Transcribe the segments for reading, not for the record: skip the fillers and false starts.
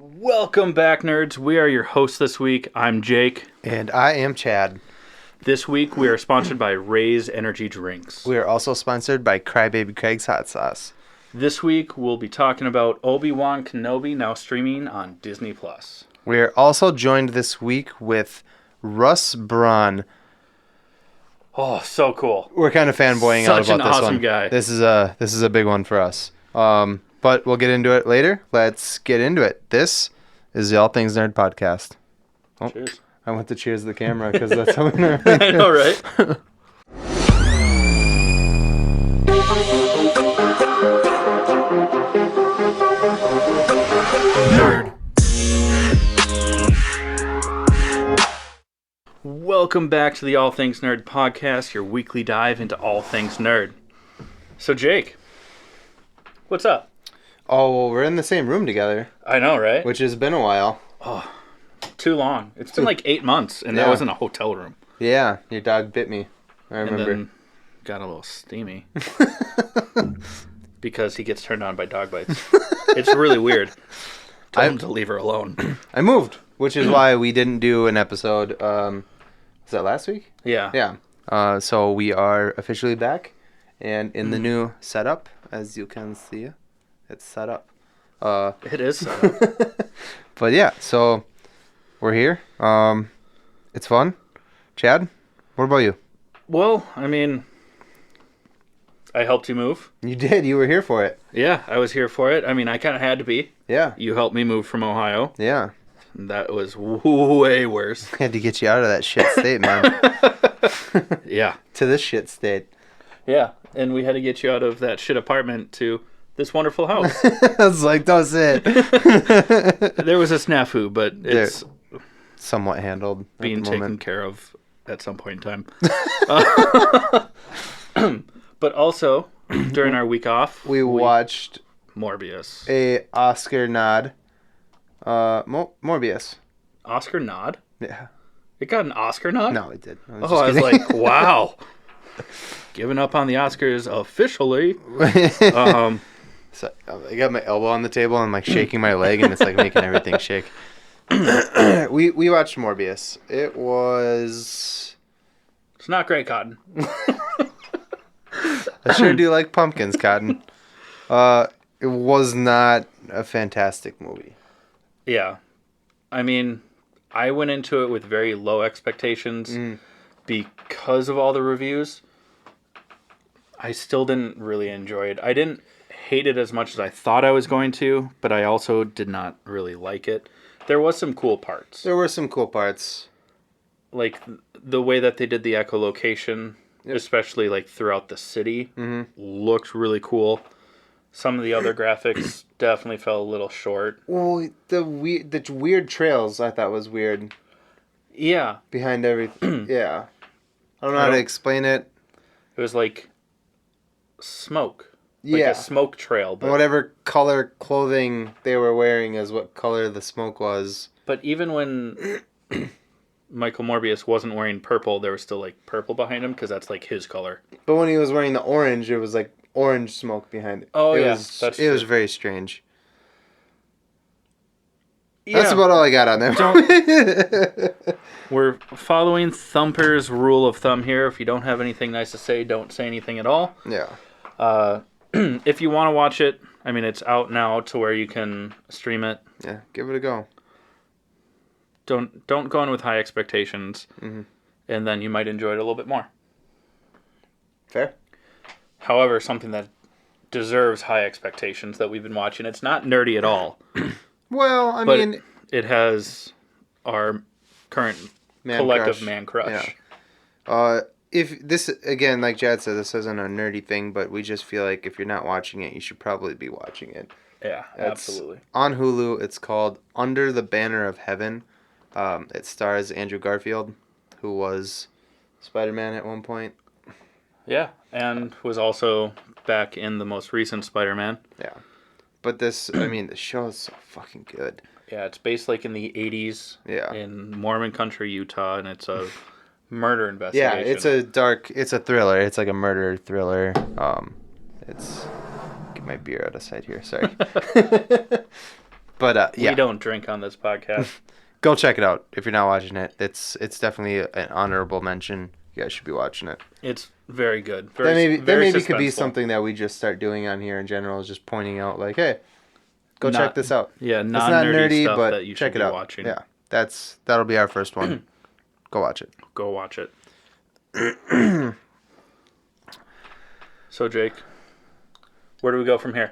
Welcome back, nerds. We are your hosts this week. I'm Jake. And I am Chad. This week, we are sponsored by Ray's Energy Drinks. We are also sponsored by Crybaby Craig's Hot Sauce. This week, we'll be talking about Obi-Wan Kenobi, now streaming on Disney+. We are also joined this week with Russ Braun. Oh, so cool. We're kind of fanboying out about this one. Such an awesome guy. This is a big one for us. But we'll get into it later. Let's get into it. This is the All Things Nerd podcast. Oh, cheers. I went to cheers the camera because that's how we normally do. I know, right? Nerd. Welcome back to the All Things Nerd podcast, your weekly dive into all things nerd. So, Jake, what's up? Oh, well, we're in the same room together. I know, right? Which has been a while. Oh, too long. It's been like 8 months, and that was in a hotel room. Yeah, your dog bit me. I remember. And then got a little steamy. Because he gets turned on by dog bites. It's really weird. Tell him to leave her alone. I moved, which is why we didn't do an episode. Was that last week? Yeah. Yeah. So we are officially back and in the new setup, as you can see. It's set up. It is set up. But yeah, so we're here. It's fun. Chad, what about you? Well, I mean, I helped you move. You did. You were here for it. Yeah, I was here for it. I mean, I kind of had to be. Yeah. You helped me move from Ohio. Yeah. That was way worse. I had to get you out of that shit state, man. Yeah. To this shit state. Yeah, and we had to get you out of that shit apartment to this wonderful house. I was like, that's it. There was a snafu, but it's somewhat handled. Being taken care of at some point in time. But also, during our week off, we watched Morbius. A Oscar nod. Morbius. Oscar nod? Yeah. It got an Oscar nod? No, it did. I was like, wow. Giving up on the Oscars officially. So I got my elbow on the table and I'm like shaking my leg and it's like making everything shake. We watched Morbius. It's not great, Cotton. I sure do like pumpkins, Cotton. It was not a fantastic movie. Yeah. I mean, I went into it with very low expectations because of all the reviews. I still didn't really enjoy it. I didn't hate it as much as I thought I was going to, but I also did not really like it. There was some cool parts. There were some cool parts. Like the way that they did the echolocation, especially like throughout the city, looked really cool. Some of the other graphics definitely fell a little short. Well, the weird trails I thought was weird. Yeah. Behind everything. Yeah. I don't know how to explain it. It was like smoke. Like a smoke trail. But whatever color clothing they were wearing is what color the smoke was. But even when Michael Morbius wasn't wearing purple, there was still like purple behind him because that's like his color. But when he was wearing the orange, it was like orange smoke behind it. Oh, it yeah. It was very strange. Yeah. That's about all I got on there. We're following Thumper's rule of thumb here. If you don't have anything nice to say, don't say anything at all. Yeah. If you want to watch it, I mean, it's out now to where you can stream it. Yeah, give it a go. Don't go in with high expectations, and then you might enjoy it a little bit more. Fair. However, something that deserves high expectations that we've been watching, it's not nerdy at all. Well, I mean... It has our current collective man crush. Yeah. If this, again, like Chad said, this isn't a nerdy thing, but we just feel like if you're not watching it, you should probably be watching it. Yeah, absolutely. On Hulu, it's called Under the Banner of Heaven. It stars Andrew Garfield, who was Spider-Man at one point. Yeah, and was also back in the most recent Spider-Man. Yeah. But this, I mean, the show is so fucking good. Yeah, it's based like in the 80s in Mormon country, Utah, and it's a murder investigation. Yeah, it's a thriller. It's like a murder thriller. Get my beer out of sight here, sorry. But We don't drink on this podcast. Go check it out if you're not watching it. It's definitely an honorable mention. You guys should be watching it. It's very good. That maybe could be something that we just start doing on here in general, is just pointing out like, hey, check this out. Yeah, it's not nerdy, stuff but that you check should it be out. watching. Yeah, that'll be our first one. Go watch it. Go watch it. So, Jake, where do we go from here?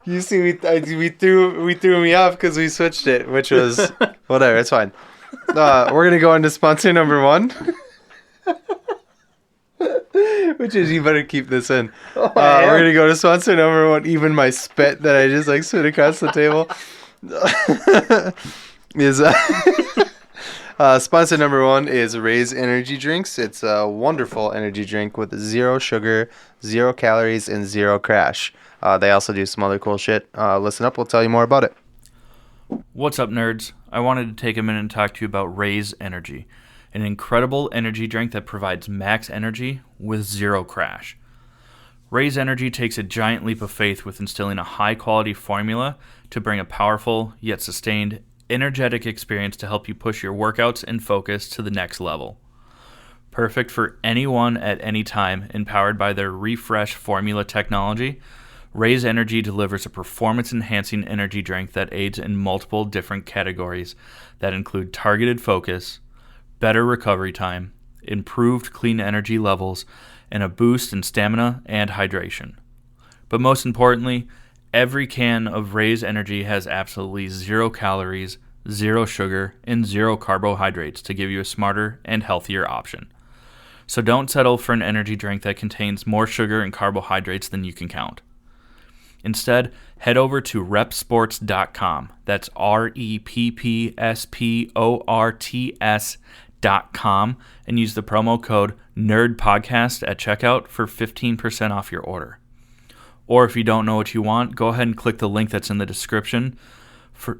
You see, we threw me off because we switched it, which was whatever. It's fine. We're gonna go into sponsor number 1, which is, you better keep this in. We're gonna go to sponsor number 1. Even my spit that I just like spit across the table is. Sponsor number 1 is Raise Energy Drinks. It's a wonderful energy drink with 0 sugar, 0 calories, and 0 crash. They also do some other cool shit. Listen up, we'll tell you more about it. What's up, nerds? I wanted to take a minute and talk to you about Raise Energy, an incredible energy drink that provides max energy with 0 crash. Raise Energy takes a giant leap of faith with instilling a high-quality formula to bring a powerful, yet sustained, energetic experience to help you push your workouts and focus to the next level. Perfect for anyone at any time, empowered by their refresh formula technology, Raise Energy delivers a performance-enhancing energy drink that aids in multiple different categories that include targeted focus, better recovery time, improved clean energy levels, and a boost in stamina and hydration. But most importantly, every can of Raise Energy has absolutely 0 calories, 0 sugar, and 0 carbohydrates to give you a smarter and healthier option. So don't settle for an energy drink that contains more sugar and carbohydrates than you can count. Instead, head over to repsports.com. That's REPPSPORTS.com and use the promo code NERDPODCAST at checkout for 15% off your order. Or if you don't know what you want, go ahead and click the link that's in the description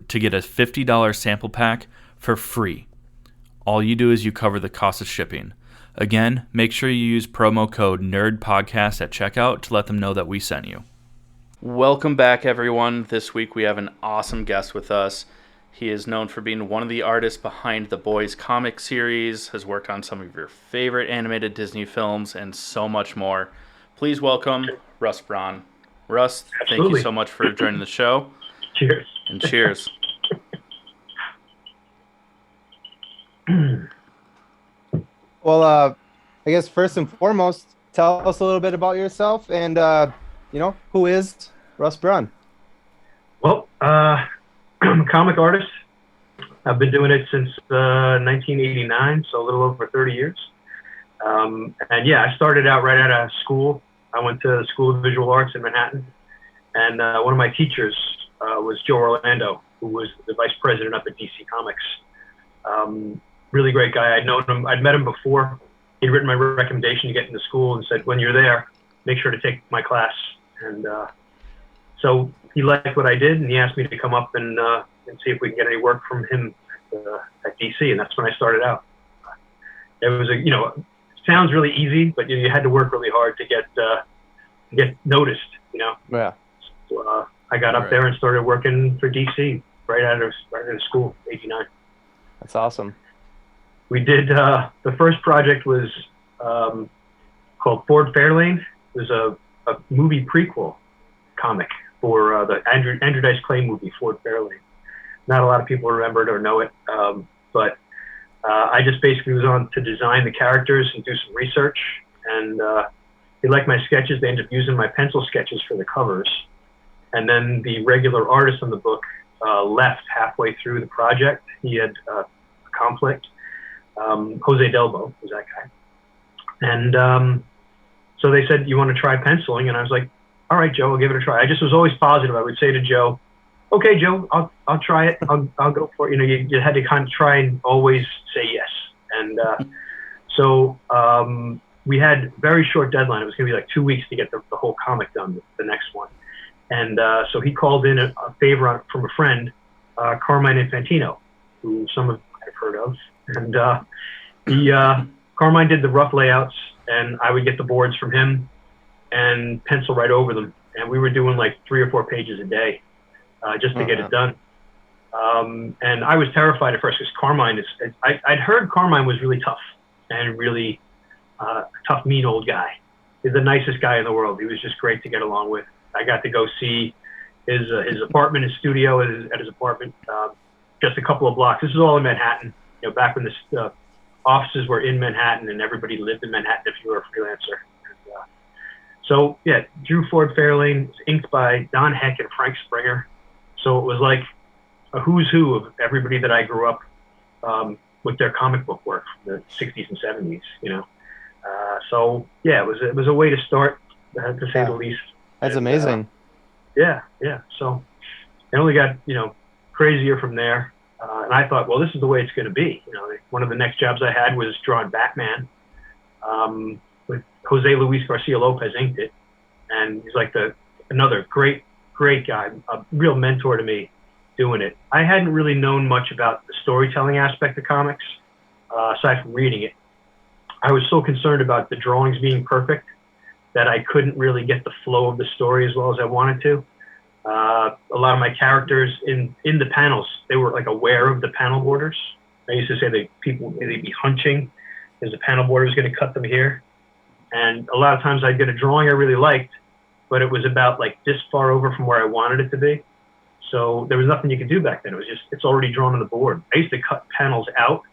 to get a $50 sample pack for free. All you do is you cover the cost of shipping. Again, make sure you use promo code NERDPODCAST at checkout to let them know that we sent you. Welcome back, everyone. This week we have an awesome guest with us. He is known for being one of the artists behind the Boys comic series, has worked on some of your favorite animated Disney films, and so much more. Please welcome Russ Braun. Russ, Thank you so much for joining the show. Cheers. And cheers. Well, I guess first and foremost, tell us a little bit about yourself and, who is Russ Braun? Well, I'm a comic artist. I've been doing it since 1989, so a little over 30 years. And yeah, I started out right out of school. I went to the School of Visual Arts in Manhattan, and one of my teachers was Joe Orlando, who was the vice president up at DC Comics. Really great guy. I'd known him. I'd met him before. He'd written my recommendation to get into school and said, when you're there, make sure to take my class. And so he liked what I did, and he asked me to come up and see if we can get any work from him at DC, and that's when I started out. It was sounds really easy, but you had to work really hard to get noticed. Yeah. So, I got up there and started working for DC right out of school, '89. That's awesome. We did the first project was called Ford Fairlane. It was a movie prequel comic for the Andrew Dice Clay movie, Ford Fairlane. Not a lot of people remember it or know it, but I just basically was on to design the characters and do some research, and they liked my sketches. They ended up using my pencil sketches for the covers, and then the regular artist on the book left halfway through the project. He had a conflict. Jose Delbo was that guy, and so they said, "You want to try penciling?" And I was like, "All right, Joe, I'll give it a try." I just was always positive. I would say to Joe, "Okay, Joe, I'll try it. I'll go for it." You had to kind of try and always say yes. And so we had very short deadline. It was going to be like 2 weeks to get the whole comic done, the next one. And so he called in a favor from a friend, Carmine Infantino, who some of you have heard of. And he Carmine did the rough layouts, and I would get the boards from him and pencil right over them. And we were doing like 3 or 4 pages a day just to get it done. And I was terrified at first because Carmine I'd heard Carmine was really tough and really tough, mean old guy. He's the nicest guy in the world. He was just great to get along with. I got to go see his apartment, his studio at his apartment, just a couple of blocks. This is all in Manhattan, back when the offices were in Manhattan and everybody lived in Manhattan if you were a freelancer. And, so, yeah, Drew Ford Fairlane was inked by Don Heck and Frank Springer. So it was like a who's who of everybody that I grew up with their comic book work from the 60s and 70s, So, yeah, it was a way to start, to say the least. That's amazing. Yeah. So it only got, crazier from there. And I thought, well, this is the way it's going to be. One of the next jobs I had was drawing Batman. With Jose Luis Garcia Lopez inked it. And he's like another great guy, a real mentor to me doing it. I hadn't really known much about the storytelling aspect of comics, aside from reading it. I was so concerned about the drawings being perfect that I couldn't really get the flow of the story as well as I wanted to. A lot of my characters in the panels, they were like aware of the panel borders. I used to say they'd be hunching because the panel border was going to cut them here. And a lot of times I'd get a drawing I really liked, but it was about like this far over from where I wanted it to be. So there was nothing you could do back then. It's already drawn on the board. I used to cut panels out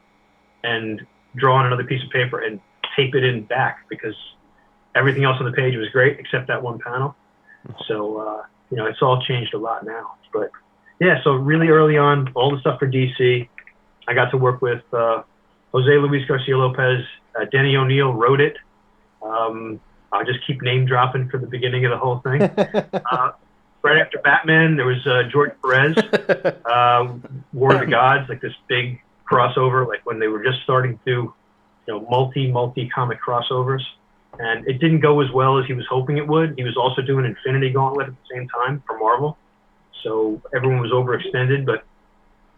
and draw on another piece of paper and tape it in back because everything else on the page was great except that one panel. So, it's all changed a lot now. But yeah, so really early on, all the stuff for DC, I got to work with Jose Luis Garcia Lopez. Denny O'Neil wrote it. I'll just keep name dropping for the beginning of the whole thing. Right after Batman, there was George Perez, War of the Gods, like this big crossover, like when they were just starting to do, multi comic crossovers. And it didn't go as well as he was hoping it would. He was also doing Infinity Gauntlet at the same time for Marvel. So everyone was overextended, but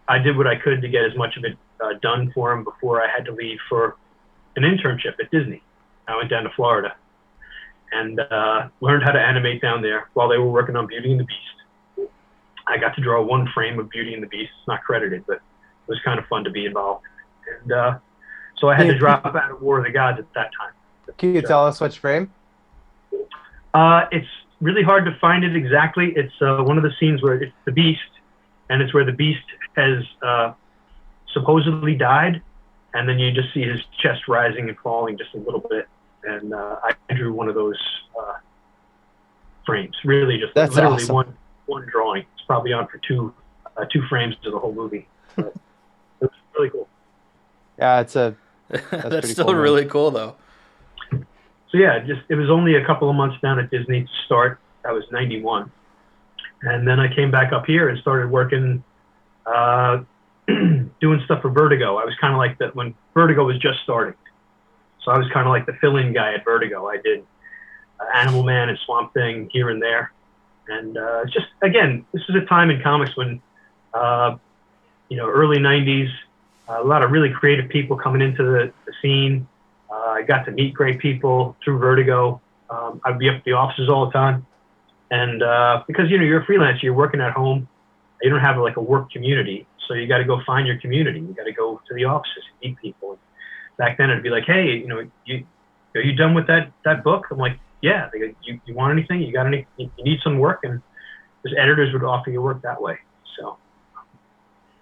I did what I could to get as much of it done for him before I had to leave for an internship at Disney. I went down to Florida and learned how to animate down there while they were working on Beauty and the Beast. I got to draw one frame of Beauty and the Beast. It's not credited, but it was kind of fun to be involved. And so I had to drop out of War of the Gods at that time. Can you tell us which frame? It's really hard to find it exactly. It's one of the scenes where it's the Beast, and it's where the Beast has supposedly died, and then you just see his chest rising and falling just a little bit. And I drew one of those frames. Really, just That's literally awesome. one drawing. It's probably on for two frames to the whole movie. But it was really cool. Yeah, that's That's still really cool, though. So yeah, it was only a couple of months down at Disney to start. That was 91. And then I came back up here and started working, doing stuff for Vertigo. I was kind of like that when Vertigo was just starting. So I was kind of like the fill-in guy at Vertigo. I did Animal Man and Swamp Thing here and there. And just, again, this is a time in comics when, early 90s, a lot of really creative people coming into the scene. I got to meet great people through Vertigo. I'd be up at the offices all the time. And because, you're a freelancer, you're working at home. You don't have like a work community. So you got to go find your community. You got to go to the offices and meet people. Back then it'd be like, hey, are you done with that book? I'm like, yeah. They go, you want anything? You got any? You need some work? And those editors would offer you work that way. So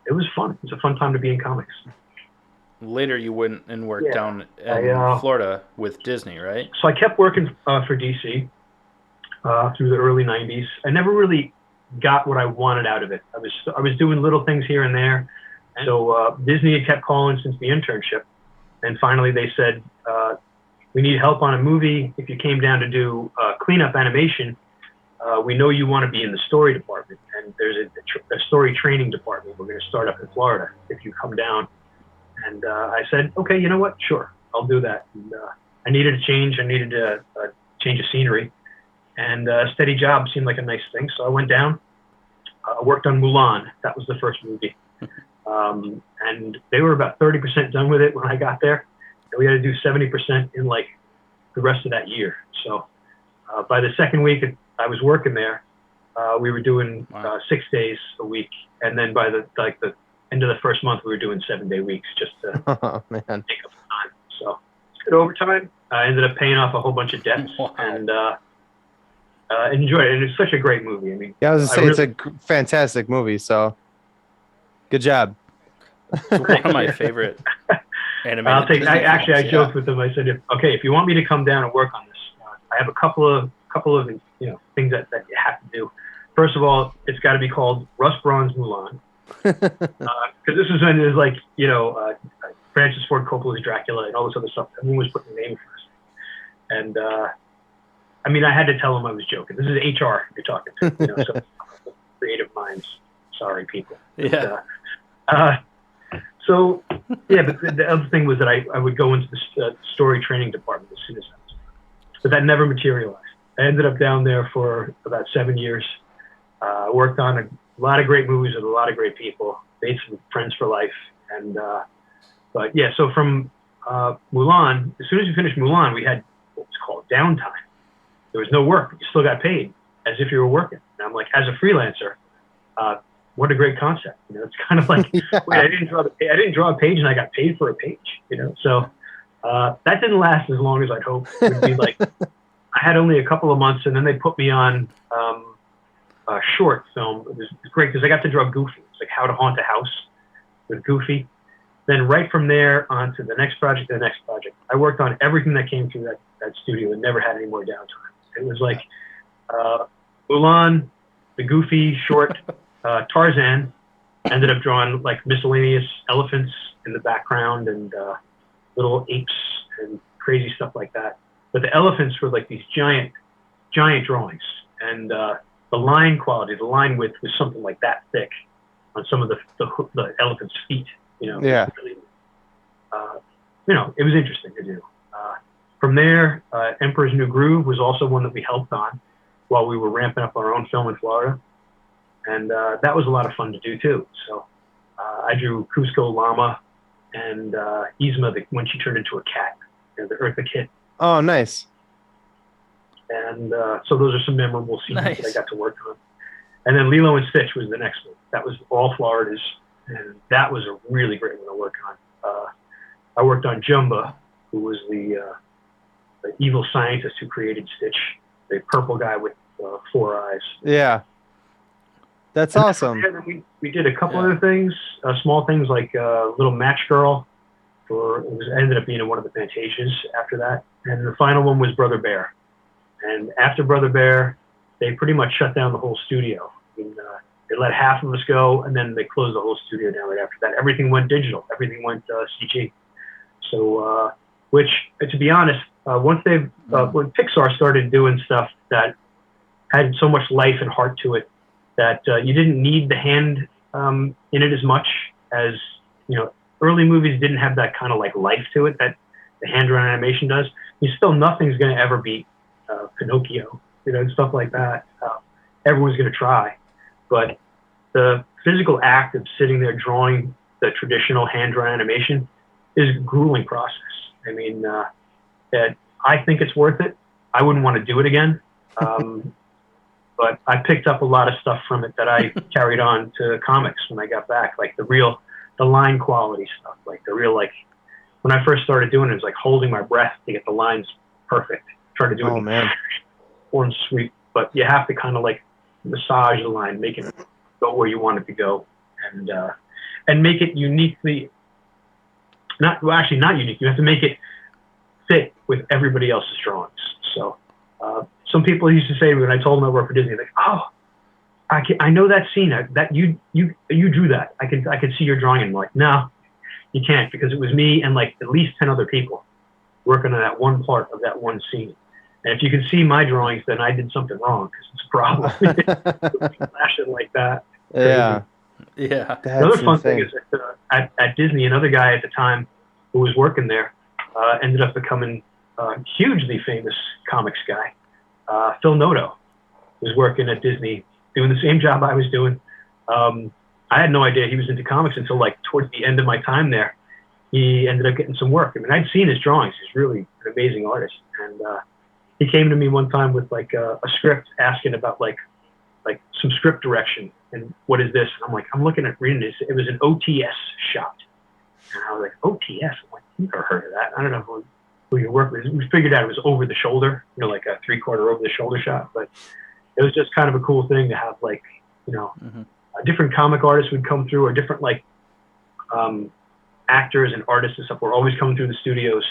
it was fun. It was a fun time to be in comics. Later, you went and worked down in Florida with Disney, right? So I kept working for DC through the early 90s. I never really got what I wanted out of it. I was doing little things here and there. And so Disney had kept calling since the internship. And finally they said, we need help on a movie. If you came down to do cleanup animation, we know you want to be in the story department. And there's a story training department we're going to start up in Florida if you come down. And I said, okay, you know what? Sure, I'll do that. And, I needed a change. I needed a change of scenery. And a steady job seemed like a nice thing. So I went down, worked on Mulan. That was the first movie. And they were about 30% done with it when I got there. And we had to do 70% in like the rest of that year. So by the second week I was working there, we were doing 6 days a week, and then by the end of the first month, we were doing 7-day weeks just to take up the time. So it's good overtime. I ended up paying off a whole bunch of debts and enjoyed it. And it's such a great movie. I mean, yeah, I was gonna say it's a fantastic movie. So good job. It's one of my favorite animated. I joked with them. I said, if you want me to come down and work on this, I have a couple of things that you have to do. First of all, it's got to be called Russ Braun's Mulan, because this is when it was like Francis Ford Coppola's Dracula and all this other stuff. Everyone was putting the name first, and I mean, I had to tell them I was joking. This is HR you're talking to, so creative minds. Sorry, people. Yeah. So yeah, but the other thing was that I would go into the story training department as soon as I was, but that never materialized. I ended up down there for about 7 years. Worked on a lot of great movies with a lot of great people. Made some friends for life. And but yeah, so from Mulan, as soon as we finished Mulan, we had what was called downtime. There was no work, but you still got paid as if you were working. And I'm like, as a freelancer, what a great concept. It's kind of like, wait, I didn't draw a page and I got paid for a page. So that didn't last as long as I'd hoped. It would be like, I had only a couple of months, and then they put me on a short film. It was great because I got to draw Goofy. It's like How to Haunt a House with Goofy. Then right from there on to the next project, I worked on everything that came through that studio and never had any more downtime. It was like Mulan, the Goofy short, Tarzan. Ended up drawing like miscellaneous elephants in the background and little apes and crazy stuff like that. But the elephants were like these giant drawings, and the line quality, the line width was something like that thick on some of the elephant's feet. Yeah. Really, it was interesting to do. From there, Emperor's New Groove was also one that we helped on while we were ramping up our own film in Florida, and that was a lot of fun to do too. So I drew Cusco Llama and Yzma when she turned into a cat, the Eartha Kitt. Oh, nice. And so those are some memorable scenes that I got to work on. And then Lilo and Stitch was the next one. That was all Florida's, and that was a really great one to work on. I worked on Jumba, who was the evil scientist who created Stitch, the purple guy with 4 eyes. Yeah. That's awesome. We did a couple other things, small things like Little Match Girl. Ended up being in one of the Fantasias after that. And the final one was Brother Bear. And after Brother Bear, they pretty much shut down the whole studio. I mean, they let half of us go, and then they closed the whole studio down right after that. Everything went digital. Everything went CG. So, which, to be honest, once when Pixar started doing stuff that had so much life and heart to it, that you didn't need the hand in it as much as, early movies didn't have that kind of like life to it that the hand-drawn animation does. Nothing's going to ever beat Pinocchio, and stuff like that. Everyone's going to try, but the physical act of sitting there drawing the traditional hand-drawn animation is a grueling process. I mean, that I think it's worth it. I wouldn't want to do it again, but I picked up a lot of stuff from it that I carried on to comics when I got back, like the line quality stuff, like the real, like when I first started doing it, it was like holding my breath to get the lines perfect. Try to do it one sweep, but you have to kind of like massage the line, make it go where you want it to go, and make it uniquely. Not unique. You have to make it fit with everybody else's drawings. So some people used to say to me when I told them I worked for Disney, like, "Oh, I know that scene. That you drew that. I could see your drawing." And I'm like, "No, you can't, because it was me and like at least 10 other people working on that one part of that one scene. And if you can see my drawings, then I did something wrong, because it's a problem." Flashing like that. Yeah. Yeah. Another fun thing is that at Disney, another guy at the time who was working there ended up becoming a hugely famous comics guy. Phil Noto was working at Disney, doing the same job I was doing. I had no idea he was into comics until like towards the end of my time there. he ended up getting some work. I mean, I'd seen his drawings. He's really an amazing artist. And he came to me one time with like a script asking about like some script direction and what is this? And I'm like, I'm looking at reading this. It was an OTS shot. And I was like, OTS? I'm like, I've never heard of that. I don't know who you work with. We figured out it was over the shoulder, like a 3/4 over the shoulder shot. But it was just kind of a cool thing to have, like, different comic artists would come through, or different like actors and artists and stuff were always coming through the studios.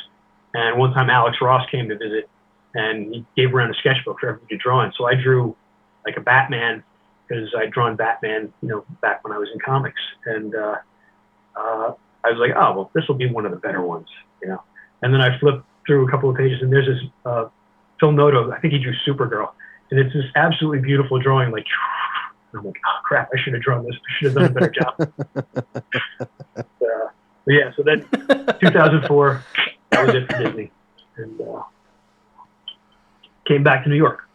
And one time Alex Ross came to visit, and he gave around a sketchbook for everybody to draw in. So I drew like a Batman, because I'd drawn Batman, back when I was in comics. And I was like, oh, well, this will be one of the better ones, And then I flipped through a couple of pages, and there's this Phil Noto, I think he drew Supergirl. And it's this absolutely beautiful drawing, like, and I'm like, oh, crap, I should have drawn this. I should have done a better job. But yeah, so then 2004, that was it for Disney. And came back to New York.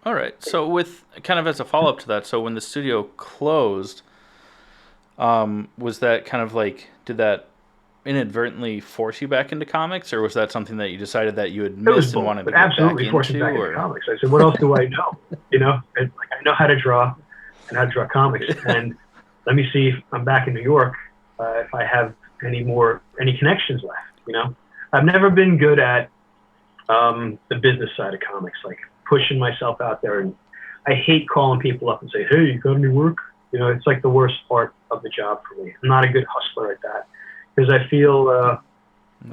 All right. So with kind of as a follow-up to that, so when the studio closed, was that kind of like, did that inadvertently force you back into comics, or was that something that you decided that you had missed and wanted to get absolutely back forced me back into comics? I said, what else do I know? And, like, I know how to draw and how to draw comics. And let me see if I'm back in New York, if I have any connections left, I've never been good at the business side of comics, like pushing myself out there. And I hate calling people up and say, hey, you got any work? It's like the worst part of the job for me. I'm not a good hustler at that, because I feel,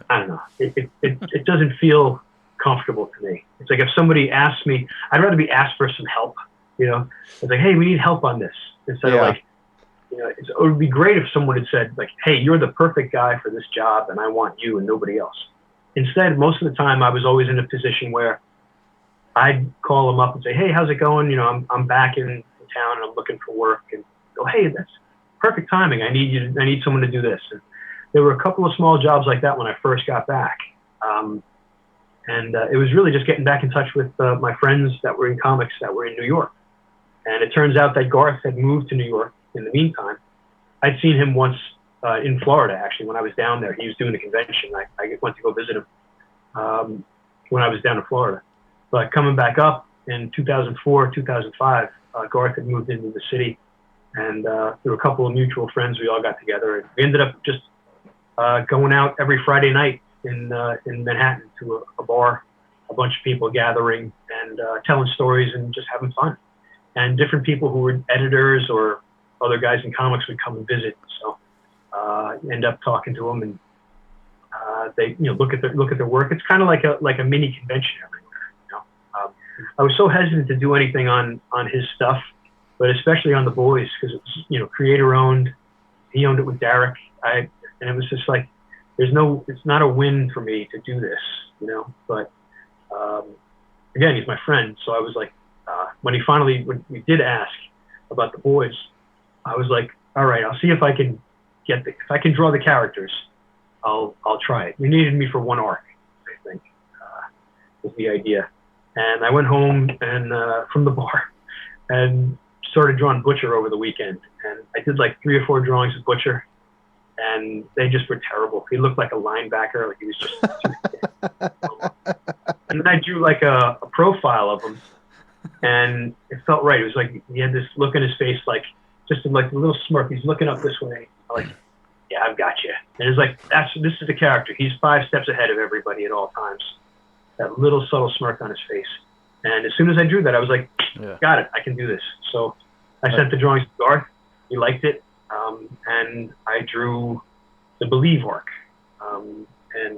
I don't know, it doesn't feel comfortable to me. It's like if somebody asks me, I'd rather be asked for some help, It's like, hey, we need help on this. Instead of like, it would be great if someone had said, like, hey, you're the perfect guy for this job, and I want you and nobody else. Instead, most of the time, I was always in a position where I'd call them up and say, hey, how's it going? I'm back in town, and I'm looking for work. And go, hey, that's perfect timing. I need someone to do this. And there were a couple of small jobs like that when I first got back. And it was really just getting back in touch with my friends that were in comics that were in New York. And it turns out that Garth had moved to New York in the meantime. I'd seen him once in Florida, actually, when I was down there. He was doing a convention. I went to go visit him when I was down in Florida. But coming back up in 2004, 2005, Garth had moved into the city. And through a couple of mutual friends, we all got together. And we ended up just going out every Friday night in Manhattan to a bar, a bunch of people gathering and telling stories and just having fun. And different people who were editors or other guys in comics would come and visit. So end up talking to them, and they look at their work. It's kind of like a mini convention everywhere. I was so hesitant to do anything on his stuff, but especially on The Boys, because it's creator owned. He owned it with Derek. And it was just like, it's not a win for me to do this, But again, he's my friend, so I was like, when we did ask about The Boys, I was like, all right, I'll see if I can if I can draw the characters, I'll try it. You needed me for one arc, I think, was the idea. And I went home and from the bar and started drawing Butcher over the weekend. And I did like 3 or 4 drawings of Butcher, and they just were terrible. He looked like a linebacker, like he was just and then I drew like a profile of him, and it felt right. It was like he had this look in his face, like just like a little smirk. He's looking up this way. I'm like, yeah, I've got you. And it's like, this is the character. He's 5 steps ahead of everybody at all times. That little subtle smirk on his face. And as soon as I drew that, I was like, got it. I can do this. So I sent the drawings to Garth. He liked it. And I drew the Believe arc. And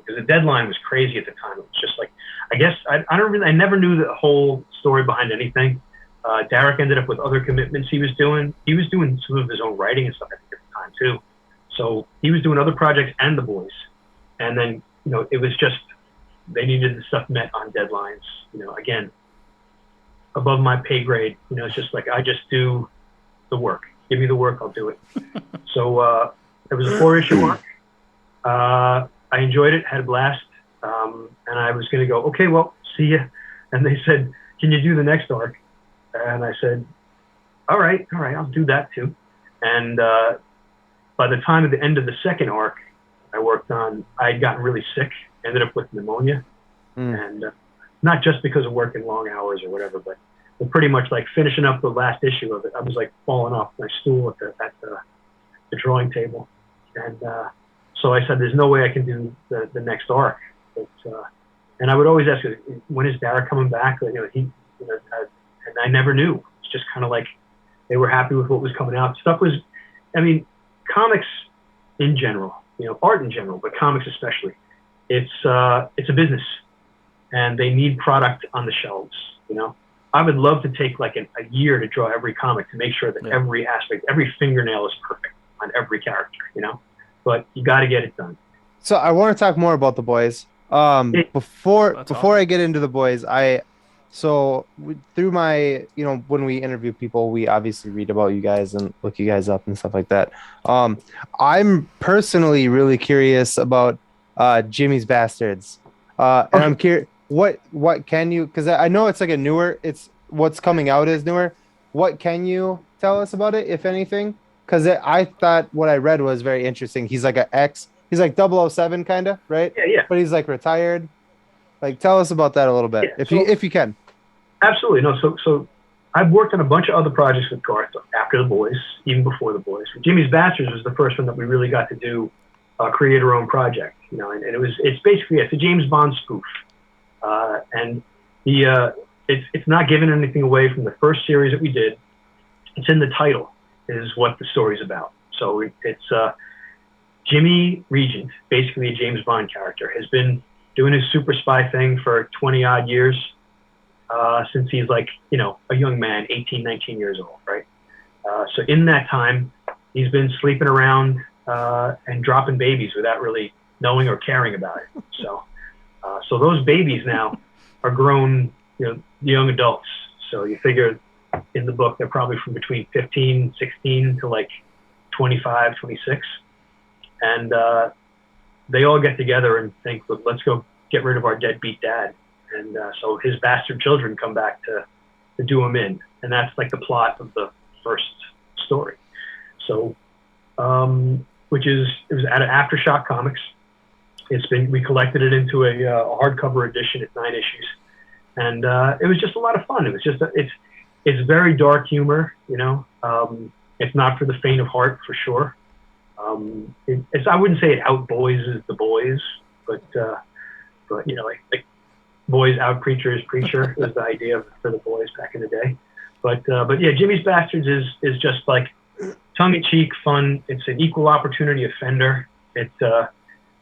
because the deadline was crazy at the time. It was just like, I guess, I never knew the whole story behind anything. Derek ended up with other commitments he was doing. He was doing some of his own writing and stuff at the time too. So he was doing other projects and The Boys. And then, it was just, they needed the stuff met on deadlines. Again, above my pay grade. It's just like, I just do the work. Give me the work, I'll do it. So it was a 4-issue arc. I enjoyed it, had a blast. And I was going to go, okay, well, see ya. And they said, can you do the next arc? And I said, all right, I'll do that too. And by the time of the end of the second arc, I had gotten really sick, ended up with pneumonia, and not just because of working long hours or whatever, but pretty much like finishing up the last issue of it. I was like falling off my stool at the drawing table, and so I said, "There's no way I can do the next arc." But, and I would always ask, "When is Dara coming back?" And I never knew. It's just kind of like they were happy with what was coming out. Comics in general, art in general, but comics especially, it's a business, and they need product on the shelves. I would love to take like a year to draw every comic to make sure that every aspect, every fingernail is perfect on every character, but you got to get it done. So I want to talk more about the boys. Before I get into the boys, through my, when we interview people, we obviously read about you guys and look you guys up and stuff like that. I'm personally really curious about Jimmy's Bastards. And I'm curious, what can you, because I know it's like it's what's coming out is newer. What can you tell us about it, if anything? Because I thought what I read was very interesting. He's like he's like 007 kind of, right? Yeah. But he's like retired. Like, tell us about that a little bit, if you can. Absolutely. No, so I've worked on a bunch of other projects with Garth after The Boys, even before The Boys. Jimmy's Bastards was the first one that we really got to do a creator-owned project, and it's a James Bond spoof. And it's not giving anything away from the first series that we did. It's in the title, is what the story's about. So it's Jimmy Regent, basically a James Bond character, has been doing his super spy thing for 20 odd years, since he's like, a young man, 18, 19 years old, right? So in that time, he's been sleeping around and dropping babies without really knowing or caring about it. So those babies now are grown, young adults. So you figure in the book, they're probably from between 15, 16 to like 25, 26. And they all get together and think, look, let's go get rid of our deadbeat dad. And so his bastard children come back to do him in. And that's like the plot of the first story. So, it was out of Aftershock Comics. We collected it into a hardcover edition at 9 issues. And it was just a lot of fun. It was just, it's very dark humor, it's not for the faint of heart for sure. I wouldn't say it outboys the boys, but like boys out preacher is preacher was the idea for the boys back in the day. But yeah, Jimmy's Bastards is just like tongue-in-cheek fun. It's an equal opportunity offender. It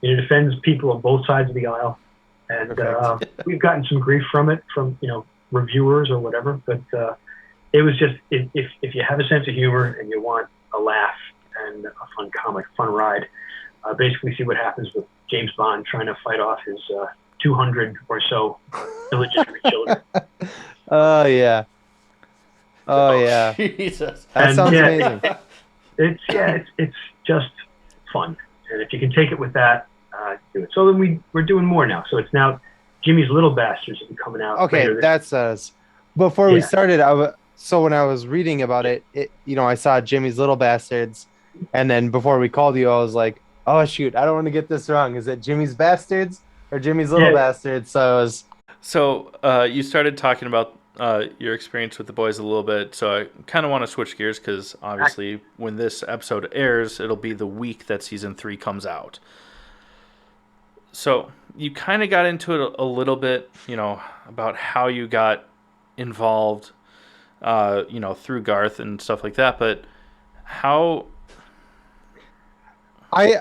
defends people on both sides of the aisle, and we've gotten some grief from it from reviewers or whatever. But it was just if you have a sense of humor and you want a laugh and a fun comic, fun ride, basically see what happens with James Bond trying to fight off his 200 or so illegitimate children. Oh yeah. Jesus. That sounds amazing. It's just fun, and if you can take it with that, do it. So then we're doing more now. So it's now Jimmy's Little Bastards will be coming out. Okay, that's us. Before we started, so when I was reading about it, I saw Jimmy's Little Bastards, and then before we called you, I was like, oh shoot, I don't want to get this wrong. Is it Jimmy's Bastards or Jimmy's Little Bastards? So you started talking about your experience with the boys a little bit, so I kind of want to switch gears because obviously when this episode airs, it'll be the week that season 3 comes out. So you kind of got into it a little bit, about how you got involved, through Garth and stuff like that. But how? I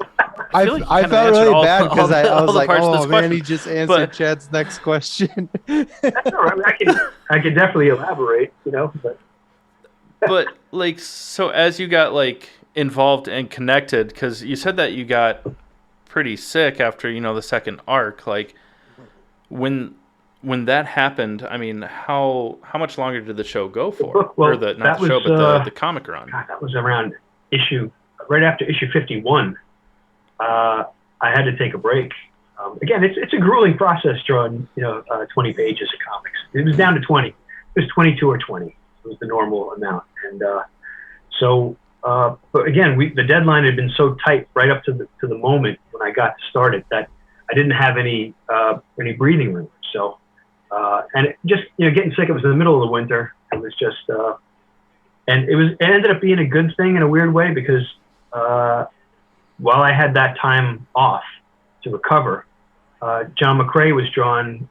felt really bad because I was like, oh man, he just answered Chad's next question. That's all right. I can definitely elaborate, But like, so as you got like involved and connected, because you said that you got pretty sick after the second arc, like when that happened, I mean, how much longer did the show go for? Well, or the comic run? God, that was around right after issue 51. I had to take a break. Again, it's a grueling process drawing 20 pages of comics. It was down to 20. It was 22 or 20. It was the normal amount, and so But again, the deadline had been so tight right up to the moment when I got started that I didn't have any breathing room. So, and it just, getting sick, it was in the middle of the winter. It was just, and it ended up being a good thing in a weird way because, while I had that time off to recover, John McCrae was drawing,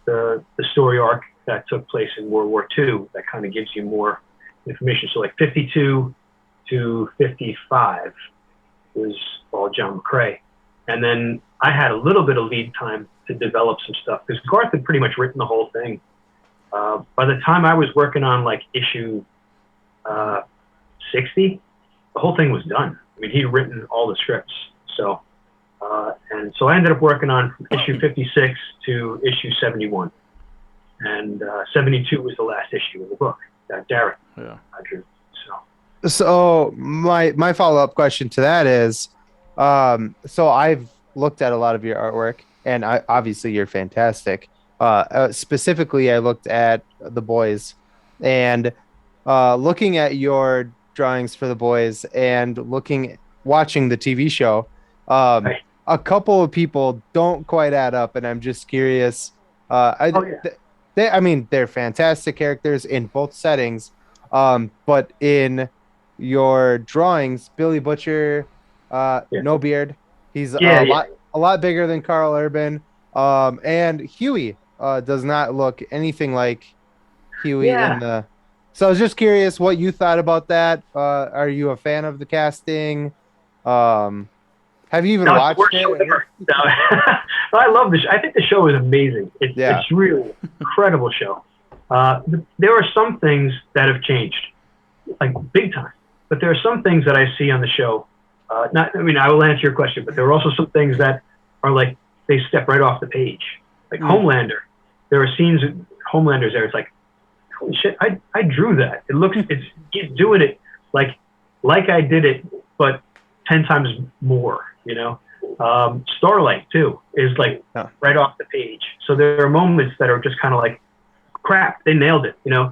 the story arc that took place in World War II that kind of gives you more information. So like 52 to 55 was all John McCrae. And then I had a little bit of lead time to develop some stuff because Garth had pretty much written the whole thing. By the time I was working on like issue 60, the whole thing was done. I mean, he'd written all the scripts. So, and so I ended up working on from issue 56 to issue 71. And 72 was the last issue of the book that Darren drew. So my follow-up question to that is, so I've looked at a lot of your artwork, and obviously you're fantastic. Specifically, I looked at The Boys, and looking at your drawings for The Boys and watching the TV show, a couple of people don't quite add up, and I'm just curious. They're fantastic characters in both settings, but in your drawings, Billy Butcher, no beard. He's a lot bigger than Carl Urban, and Huey does not look anything like Huey in the. So I was just curious what you thought about that. Are you a fan of the casting? Have you even watched it? No. I love this. I think the show is amazing. It's really incredible show. There are some things that have changed, like big time. But there are some things that I see on the show. I will answer your question, but there are also some things that are like they step right off the page. Like Homelander. There are scenes in Homelander's there. It's like, holy shit, I drew that. He's doing it like I did it, but 10 times more, Starlight too is like right off the page. So there are moments that are just kind of like, crap, they nailed it, And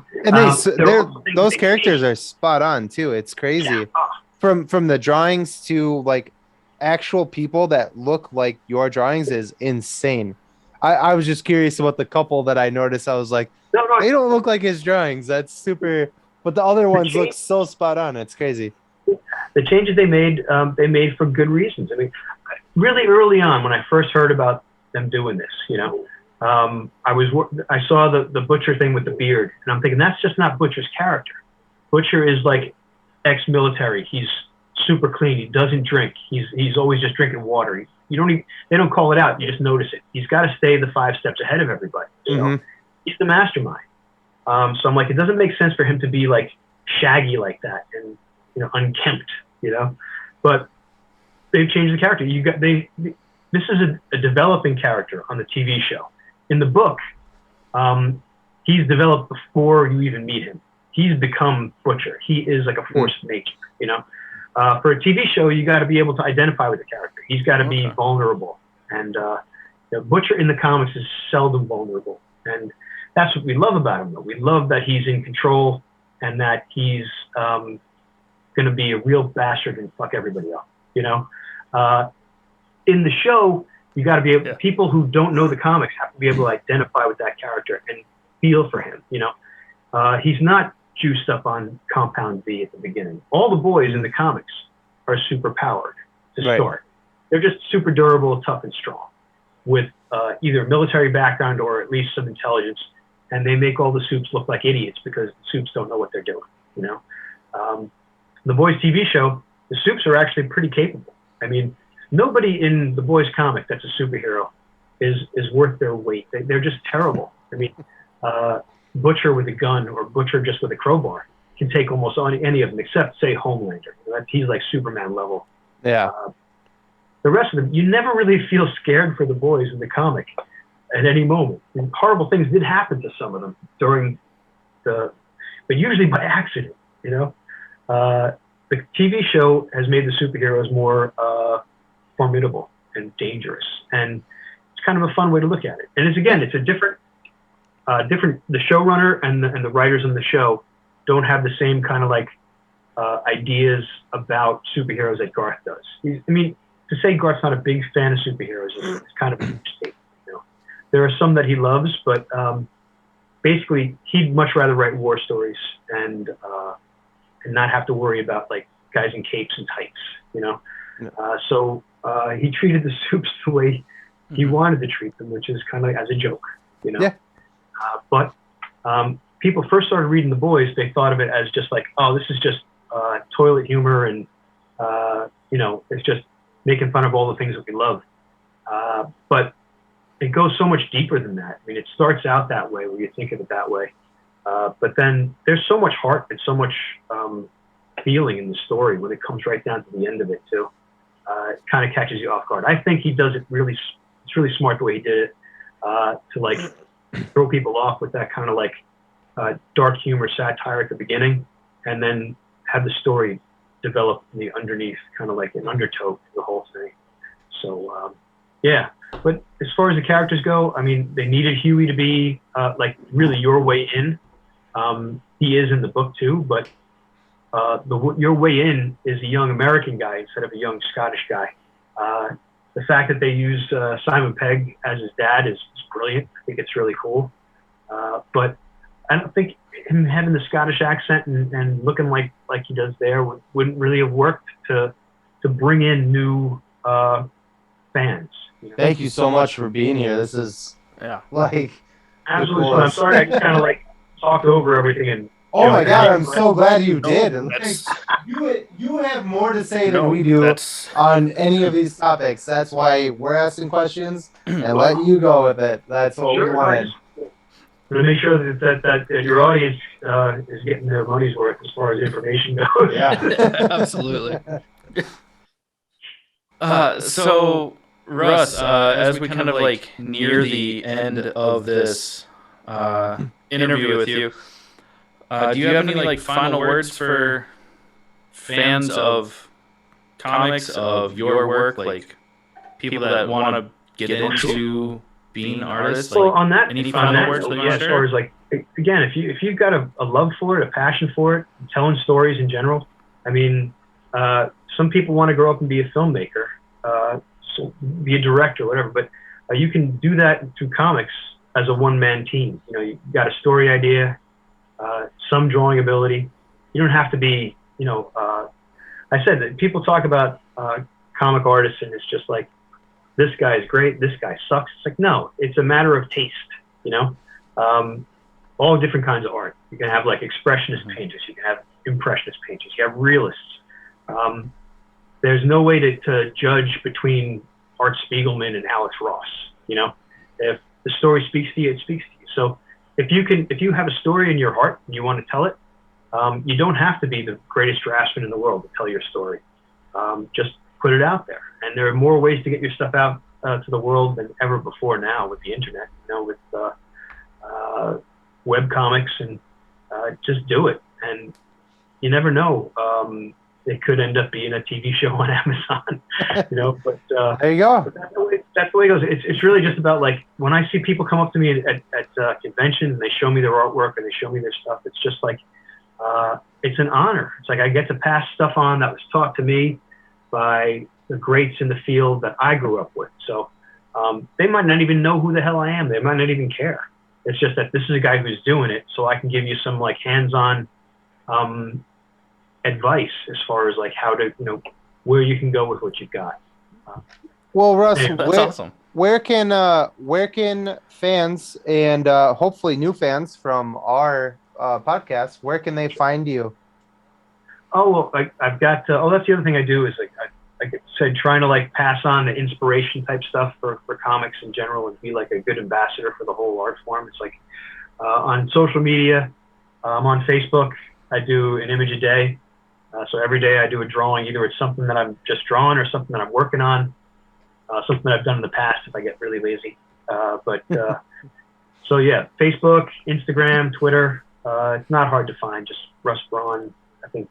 those characters are spot on too. It's crazy. Yeah. From the drawings to like actual people that look like your drawings is insane. I was just curious about the couple that I noticed. I was like, they don't look like his drawings. That's super. But the other ones look so spot on. It's crazy. The changes they made for good reasons. I mean, really early on when I first heard about them doing this, I saw the Butcher thing with the beard, and I'm thinking that's just not Butcher's character. Butcher is like ex-military. He's super clean. He doesn't drink. He's always just drinking water. They don't call it out. You just notice it. He's got to stay the 5 steps ahead of everybody. So he's the mastermind. So I'm like, it doesn't make sense for him to be like shaggy like that and unkempt. But they've changed the character. This is a developing character on the TV show. In the book, he's developed before you even meet him. He's become Butcher. He is like a force of nature, For a TV show, you got to be able to identify with the character. He's got to be vulnerable. And Butcher in the comics is seldom vulnerable. And that's what we love about him, though. We love that he's in control and that he's going to be a real bastard and fuck everybody up, In the show, you got to be able. People who don't know the comics have to be able to identify with that character and feel for him. He's not juiced up on Compound V at the beginning. All the boys in the comics are super powered to start. They're just super durable, tough, and strong, with either a military background or at least some intelligence. And they make all the Supes look like idiots because the Supes don't know what they're doing. The Boys TV show, the Supes are actually pretty capable. I mean, nobody in the Boys comic that's a superhero is worth their weight. They're just terrible. I mean, Butcher with a gun or Butcher just with a crowbar can take almost any of them except, say, Homelander. He's like Superman level. Yeah. The rest of them, you never really feel scared for the boys in the comic at any moment. And horrible things did happen to some of them but usually by accident, The TV show has made the superheroes more formidable and dangerous, and it's kind of a fun way to look at it. And it's a different. The showrunner and the writers on the show don't have the same kind of like ideas about superheroes that Garth does. To say Garth's not a big fan of superheroes is kind of a mistake. There are some that he loves, but basically he'd much rather write war stories and not have to worry about like guys in capes and tights. So he treated the supes the way he wanted to treat them, which is kind of like as a joke. Yeah. But people first started reading The Boys, they thought of it as just like, oh, this is just toilet humor and it's just making fun of all the things that we love. But it goes so much deeper than that. I mean, it starts out that way where you think of it that way. But then there's so much heart and so much feeling in the story when it comes right down to the end of it too. It kind of catches you off guard. I think he does it it's really smart the way he did it, to like throw people off with that kind of like dark humor satire at the beginning, and then have the story develop in the underneath, kind of like an undertow to the whole thing. So yeah, but as far as the characters go, I mean, they needed Huey to be like really your way in. He is in the book too, but your way in is a young American guy instead of a young Scottish guy. The fact that they used Simon Pegg as his dad is brilliant. I think it's really cool. But I don't think him having the Scottish accent and looking like he does there wouldn't really have worked to bring in new fans. Thank you so much for being here. This is like absolutely fun. I'm sorry I just kind of like talked over everything and. Oh my God! I'm so glad you did. You have more to say than we do on any of these topics. That's why we're asking questions and letting you go with it. That's what we wanted. To make sure that your audience is getting their money's worth as far as information goes. Yeah, absolutely. So Russ, as we kind of like near the end of this interview with you. Do you have any like final words for fans of comics, of your work, like people that want to get into being artists? Well, like, on that, any final words? As far as like, again, if you've got a love for it, a passion for it, telling stories in general. I mean, some people want to grow up and be a filmmaker, so be a director, whatever. But you can do that through comics as a one-man team. You got a story idea. Some drawing ability. You don't have to be, I said that people talk about comic artists and it's just like, this guy is great, this guy sucks. It's like, no, it's a matter of taste, all different kinds of art. You can have like expressionist painters, you can have impressionist painters, you have realists. There's no way to judge between Art Spiegelman and Alex Ross. If the story speaks to you, it speaks to you. So if you have a story in your heart and you want to tell it, you don't have to be the greatest draftsman in the world to tell your story. Just put it out there. And there are more ways to get your stuff out to the world than ever before now with the internet, with web comics, and just do it. And you never know. It could end up being a TV show on Amazon, but there you go. But that's the way it goes. It's really just about like when I see people come up to me at conventions and they show me their artwork and they show me their stuff, it's just like, it's an honor. It's like I get to pass stuff on that was taught to me by the greats in the field that I grew up with. So they might not even know who the hell I am. They might not even care. It's just that this is a guy who's doing it, so I can give you some like hands-on advice as far as like how to, where you can go with what you've got. Well, Russ, that's awesome. Where can fans and hopefully new fans from our podcast, where can they find you? Oh, well, I've got. That's the other thing I do is like I said, trying to like pass on the inspiration type stuff for comics in general and be like a good ambassador for the whole art form. It's like on social media, I'm on Facebook. I do an image a day. So every day I do a drawing. Either it's something that I'm just drawing or something that I'm working on, something that I've done in the past if I get really lazy. So yeah, Facebook, Instagram, Twitter. It's not hard to find. Just Russ Braun, I think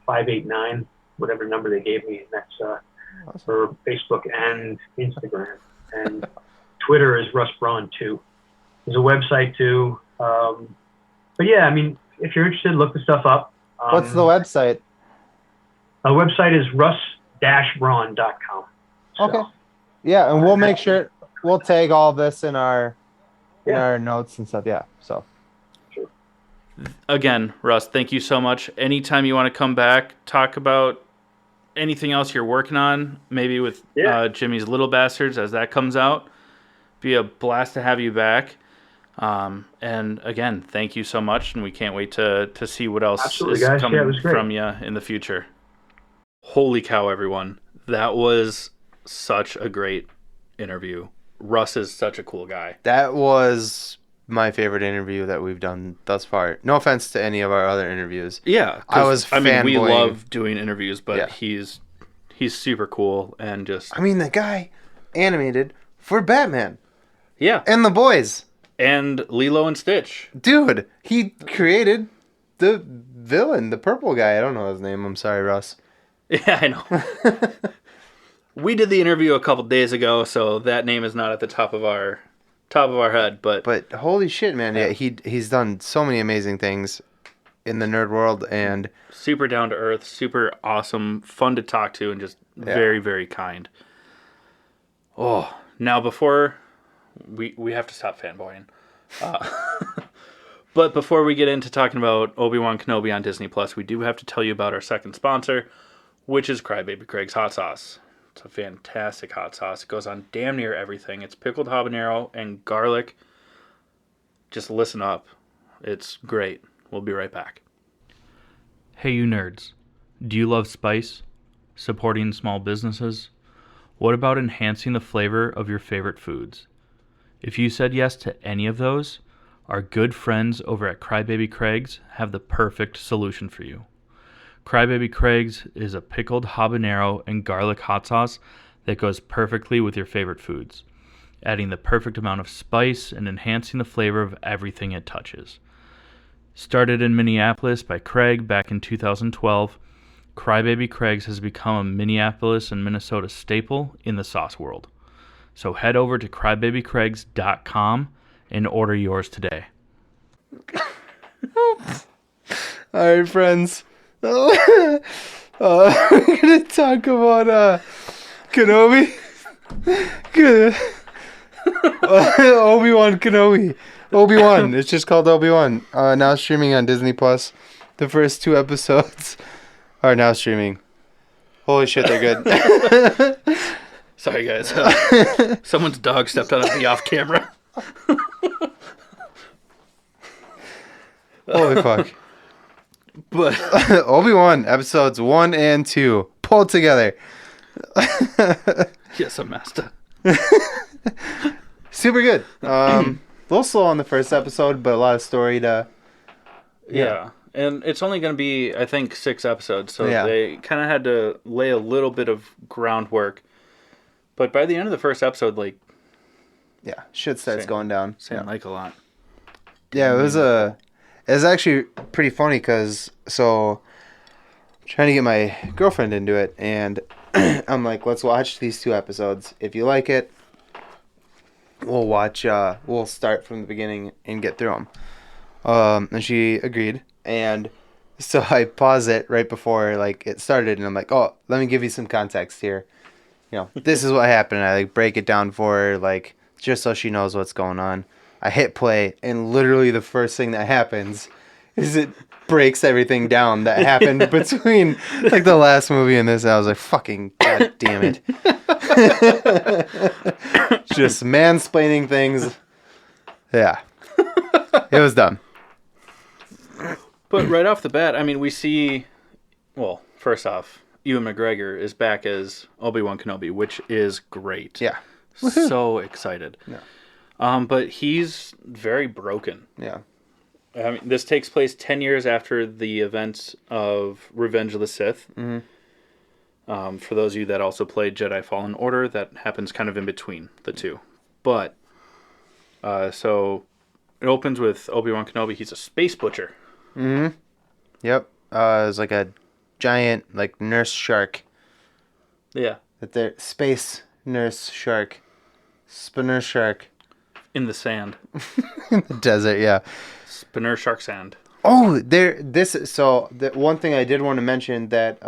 589, whatever number they gave me. That's awesome. For Facebook and Instagram. And Twitter is Russ Braun too. There's a website too. But yeah, I mean, if you're interested, look the stuff up. What's the website? website is russ-braun.com. Okay. Yeah, and we'll make sure we'll tag all this in our notes and stuff. Yeah. So Again, Russ, thank you so much. Anytime you want to come back, talk about anything else you're working on, maybe with Jimmy's Little Bastards as that comes out, be a blast to have you back. And again, thank you so much, and we can't wait to see what else is coming from you in the future. Holy cow, everyone. That was such a great interview. Russ is such a cool guy. that was my favorite interview that we've done thus far. No offense to any of our other interviews. Yeah. I was fanboying. We love doing interviews, but Yeah. he's super cool and just... I mean, the guy animated for Batman Yeah. and the boys. And Lilo and Stitch. Dude, he created the villain, the purple guy. I don't know his name. I'm sorry, Russ. Yeah, I know. We did the interview a couple days ago, so that name is not at the top of our head, But holy shit, man. Yeah, he's done so many amazing things in the nerd world, and super down to earth, super awesome, fun to talk to, and just very, very kind. Oh, now before we have to stop fanboying. But before we get into talking about Obi-Wan Kenobi on Disney Plus, we do have to tell you about our second sponsor, which is Crybaby Craig's Hot Sauce. It's a fantastic hot sauce. It goes on damn near everything. It's pickled habanero and garlic. Just listen up. It's great. We'll be right back. Hey, you nerds. Do you love spice? Supporting small businesses? What about enhancing the flavor of your favorite foods? If you said yes to any of those, our good friends over at Crybaby Craig's have the perfect solution for you. Crybaby Craig's is a pickled habanero and garlic hot sauce that goes perfectly with your favorite foods, adding the perfect amount of spice and enhancing the flavor of everything it touches. Started in Minneapolis by Craig back in 2012, Crybaby Craig's has become a Minneapolis and Minnesota staple in the sauce world. So head over to crybabycraigs.com and order yours today. all right, friends. We're gonna talk about Kenobi. Obi-Wan Kenobi. Obi-Wan. It's just called Obi-Wan. Now streaming on Disney Plus. The first 2 episodes are now streaming. Holy shit, they're good. Sorry, guys. Someone's dog stepped on me off camera. Holy fuck. But Obi-Wan episodes 1 and 2 pulled together. yes, I'm master. Super good. A little slow on the first episode, but a lot of story to. Yeah. And it's only going to be, I think, 6 episodes, so Yeah. they kind of had to lay a little bit of groundwork. But by the end of the first episode, like, Yeah, shit starts going down. saying like a lot. Yeah, it was actually pretty funny because I'm trying to get my girlfriend into it, and I'm like, let's watch these 2 episodes. If you like it, we'll start from the beginning and get through them. And she agreed, and so I paused it right before like it started, and I'm like, oh, let me give you some context here. You know, this is what happened. I like break it down for her, like just so she knows what's going on. I hit play, and literally the first thing that happens is it breaks everything down that happened between like the last movie and this. I was like, fucking god damn it. Just mansplaining things. Yeah. It was dumb. But right off the bat, I mean, we see, well, first off, Ewan McGregor is back as Obi-Wan Kenobi, which is great. Yeah. So excited. Yeah. But he's very broken. Yeah. I mean, this takes place 10 years after the events of Revenge of the Sith. Mm-hmm. For those of you that also played Jedi Fallen Order, that happens kind of in between the two. But, so it opens with Obi-Wan Kenobi. He's a space butcher. Mm-hmm. Yep. It was like a giant, like, nurse shark. Yeah. That they're space nurse shark. Spinner shark. In the sand. In the desert, yeah. Spinner shark sand. Oh, the one thing I did want to mention that